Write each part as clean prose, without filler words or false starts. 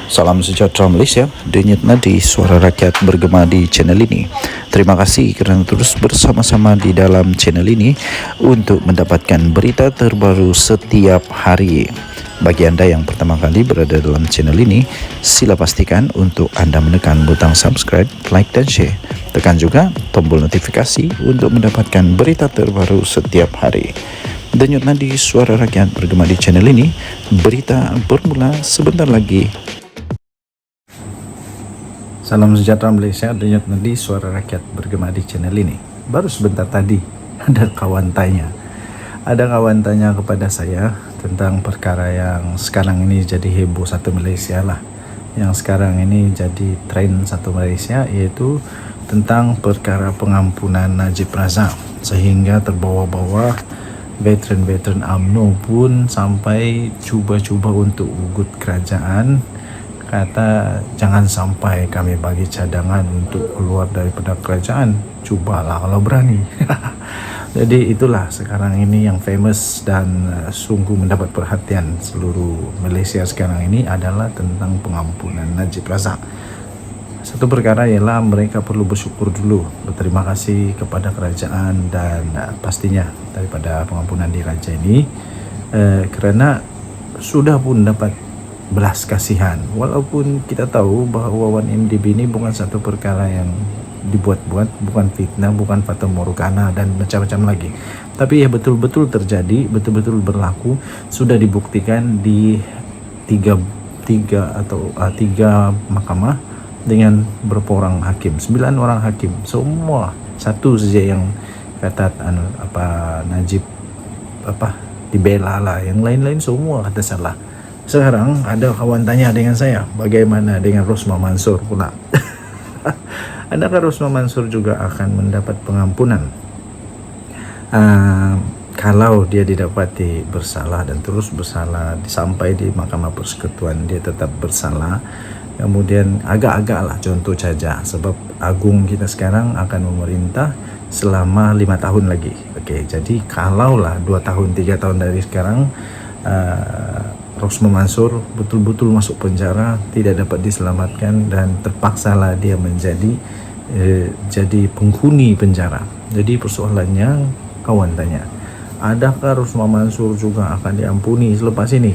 Salam sejahtera Malaysia, denyut nadi suara rakyat bergema di channel ini. Terima kasih kerana terus bersama-sama di dalam channel ini untuk mendapatkan berita terbaru setiap hari. Bagi anda yang pertama kali berada dalam channel ini, sila pastikan untuk anda menekan butang subscribe, like dan share. Tekan juga tombol notifikasi untuk mendapatkan berita terbaru setiap hari. Denyut nadi suara rakyat bergema di channel ini, berita bermula sebentar lagi. Salam sejahtera Malaysia, denyut nadi suara rakyat bergema di channel ini. Baru sebentar tadi ada kawan tanya kepada saya tentang perkara yang sekarang ini jadi heboh satu Malaysia lah. Yang sekarang ini jadi tren satu Malaysia, iaitu tentang perkara pengampunan Najib Razak, sehingga terbawa-bawa veteran-veteran UMNO pun sampai cuba-cuba untuk ugut kerajaan. Kata jangan sampai kami bagi cadangan untuk keluar daripada kerajaan, cubalah kalau berani. Jadi itulah sekarang ini yang famous dan sungguh mendapat perhatian seluruh Malaysia sekarang ini adalah tentang pengampunan Najib Razak. Satu perkara ialah mereka perlu bersyukur dulu, berterima kasih kepada kerajaan dan pastinya daripada pengampunan diraja ini kerana sudah pun dapat belas kasihan. Walaupun kita tahu bahawa 1MDB ini bukan satu perkara yang dibuat-buat, bukan fitnah, bukan fata morgana dan macam-macam lagi, tapi ya betul-betul terjadi, betul-betul berlaku, sudah dibuktikan di tiga mahkamah dengan berapa orang hakim, 9 orang hakim, semua satu saja yang kata Najib dibela lah, yang lain-lain semua kata salah. Sekarang ada kawan tanya dengan saya, bagaimana dengan Rosmah Mansur pula? Adakah Rosmah Mansur juga akan mendapat pengampunan kalau dia didapati bersalah dan terus bersalah sampai di Mahkamah Persekutuan dia tetap bersalah? Kemudian agak-agak lah contoh saja, sebab Agung kita sekarang akan memerintah selama 5 tahun lagi. Okey, jadi kalaulah 2 tahun 3 tahun dari sekarang Rosmah Mansur betul-betul masuk penjara, tidak dapat diselamatkan dan terpaksalah dia menjadi jadi penghuni penjara. Jadi persoalannya, kawan tanya, adakah Rosmah Mansur juga akan diampuni selepas ini?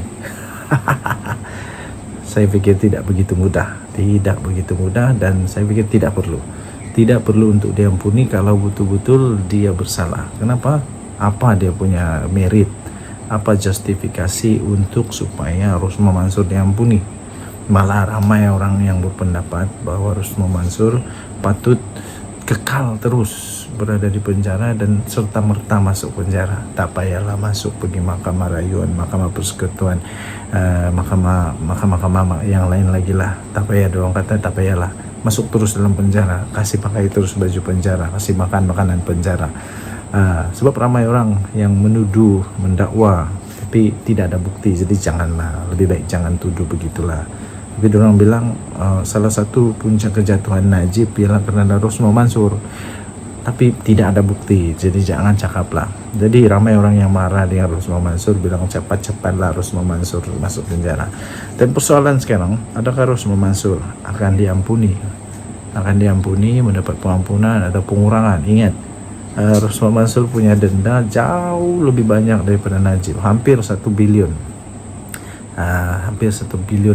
Saya fikir tidak begitu mudah, dan saya fikir tidak perlu untuk diampuni kalau betul-betul dia bersalah. Kenapa? Apa dia punya merit? Apa justifikasi untuk supaya Rosmah Mansur diampuni? Malah ramai orang yang berpendapat bahawa Rosmah Mansur patut kekal terus berada di penjara dan serta-merta masuk penjara. Tak payahlah masuk pergi Mahkamah Rayuan, Mahkamah Persekutuan, mahkamah yang lain lagi lah. Tak payah, orang kata tak payahlah, masuk terus dalam penjara, kasih pakai terus baju penjara, kasih makan makanan penjara. Sebab ramai orang yang menuduh, mendakwa tapi tidak ada bukti, jadi janganlah, lebih baik jangan tuduh begitulah. Tapi orang bilang salah satu puncak kejatuhan Najib ialah kerana Rosmah Mansur, tapi tidak ada bukti, jadi jangan cakaplah. Jadi ramai orang yang marah dengan Rosmah Mansur, bilang cepat-cepatlah Rosmah Mansur masuk penjara. Dan persoalan sekarang, adakah Rosmah Mansur akan diampuni mendapat pengampunan atau pengurangan? Ingat, Rosmah Mansur punya denda jauh lebih banyak daripada Najib, hampir 1 bilion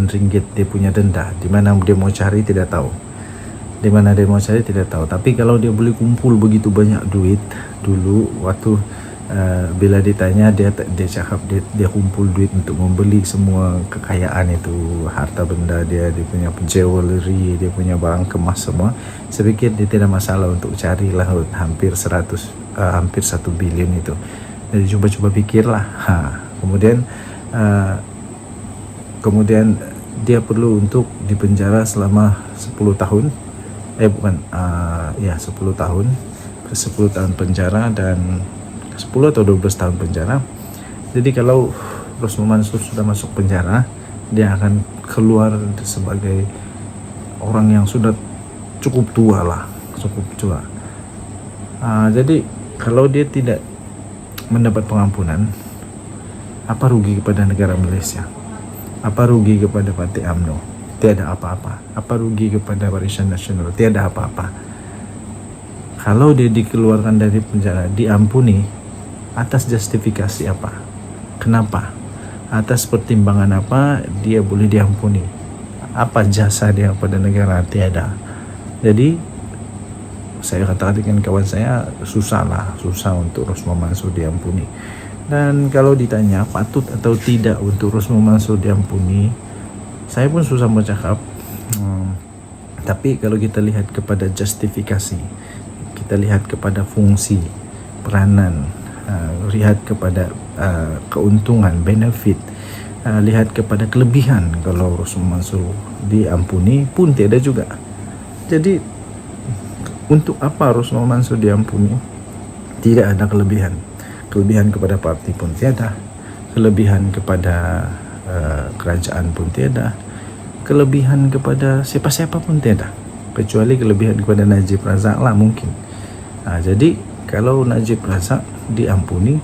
ringgit dia punya denda. Di mana dia mau cari tidak tahu, tapi kalau dia boleh kumpul begitu banyak duit dulu, waktu bila ditanya dia cakap dia kumpul duit untuk membeli semua kekayaan itu, harta benda dia punya jewelry, dia punya barang kemas semua. Saya fikir dia tidak masalah untuk carilah hampir 1 bilion itu. Jadi cuba fikirlah. Kemudian dia perlu untuk dipenjara selama 10 tahun. 10 tahun penjara dan 10 atau 12 tahun penjara. Jadi kalau Rosmah Mansur sudah masuk penjara, dia akan keluar sebagai orang yang sudah cukup tua. Jadi kalau dia tidak mendapat pengampunan, apa rugi kepada negara Malaysia? Apa rugi kepada parti UMNO? tiada apa-apa. Apa rugi kepada Barisan Nasional? Tiada apa-apa. Kalau dia dikeluarkan dari penjara, diampuni, atas justifikasi apa? Kenapa? Atas pertimbangan apa dia boleh diampuni? Apa jasa dia pada negara? Tiada. Jadi saya katakan dengan kawan saya, susah untuk Rosmah Mansur diampuni. Dan kalau ditanya patut atau tidak untuk Rosmah Mansur diampuni, saya pun susah bercakap. Tapi kalau kita lihat kepada justifikasi, kita lihat kepada fungsi, peranan, lihat kepada keuntungan, benefit, lihat kepada kelebihan, kalau Rosmah Mansur diampuni pun tiada juga. Jadi untuk apa Rosmah Mansur diampuni? Tidak ada kelebihan. Kelebihan kepada parti pun tiada. Kelebihan kepada kerajaan pun tiada. Kelebihan kepada siapa-siapa pun tiada. Kecuali kelebihan kepada Najib Razak lah mungkin. Jadi kalau Najib Razak diampuni,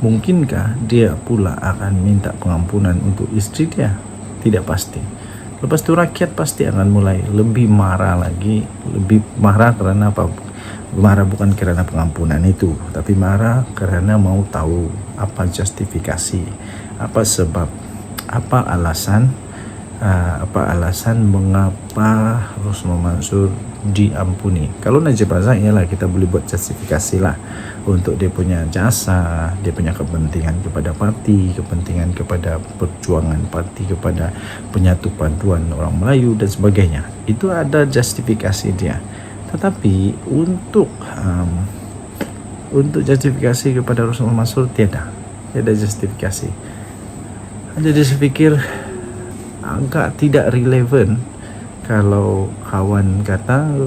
mungkinkah dia pula akan minta pengampunan untuk istri dia? Tidak pasti. Lepas itu rakyat pasti akan mulai lebih marah lagi. Lebih marah karena apa? Marah bukan karena pengampunan itu, tapi marah karena mau tahu apa justifikasi, apa sebab, apa alasan mengapa Rosmah Mansur diampuni. Kalau Najib Razak, ialah kita boleh buat justifikasi lah untuk dia punya jasa, dia punya kepentingan kepada parti, kepentingan kepada perjuangan parti, kepada penyatu paduan orang Melayu dan sebagainya. Itu ada justifikasi dia. Tetapi untuk justifikasi kepada Rosmah Mansur tiada justifikasi. Jadi saya pikir agak tidak relevan kalau kawan kata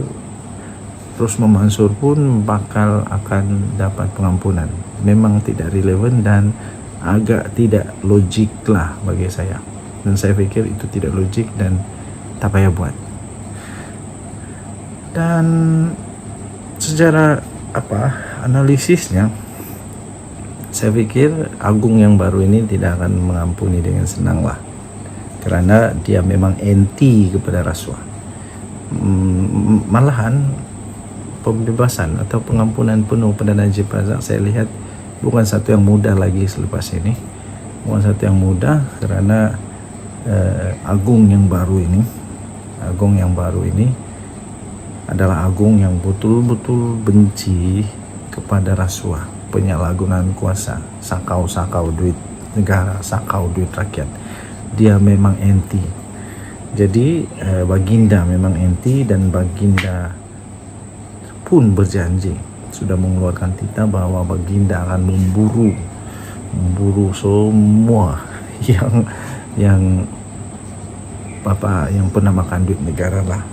Rosmah Mansur pun akan dapat pengampunan. Memang tidak relevan dan agak tidak logik lah bagi saya. Dan saya pikir itu tidak logik dan tak payah buat. Dan secara analisisnya, saya pikir Agung yang baru ini tidak akan mengampuni dengan senang lah. Kerana dia memang anti kepada rasuah. Malahan pembebasan atau pengampunan penuh pada Najib Razak saya lihat bukan satu yang mudah lagi selepas ini. Bukan satu yang mudah kerana Agung yang baru ini adalah Agung yang betul-betul benci kepada rasuah, penyalahgunaan kuasa, sakau duit negara, sakau duit rakyat. Dia memang anti. Jadi Baginda memang anti, dan Baginda pun berjanji, sudah mengeluarkan titah bahwa Baginda akan memburu semua yang pernah makan duit negara lah.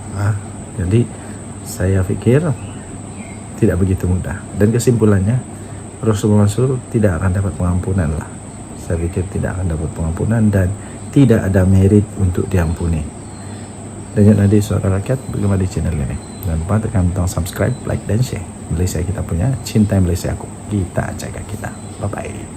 Jadi saya pikir tidak begitu mudah. Dan kesimpulannya, Rosmah Mansur tidak akan dapat pengampunan lah. Saya pikir tidak akan dapat pengampunan dan tidak ada merit untuk diampuni. Dan jadi Suara Rakyat bergema di channel ini. Jangan lupa tekan butang subscribe, like dan share. Malaysia kita punya, cinta Malaysia aku. Kita jaga kita. Bye bye.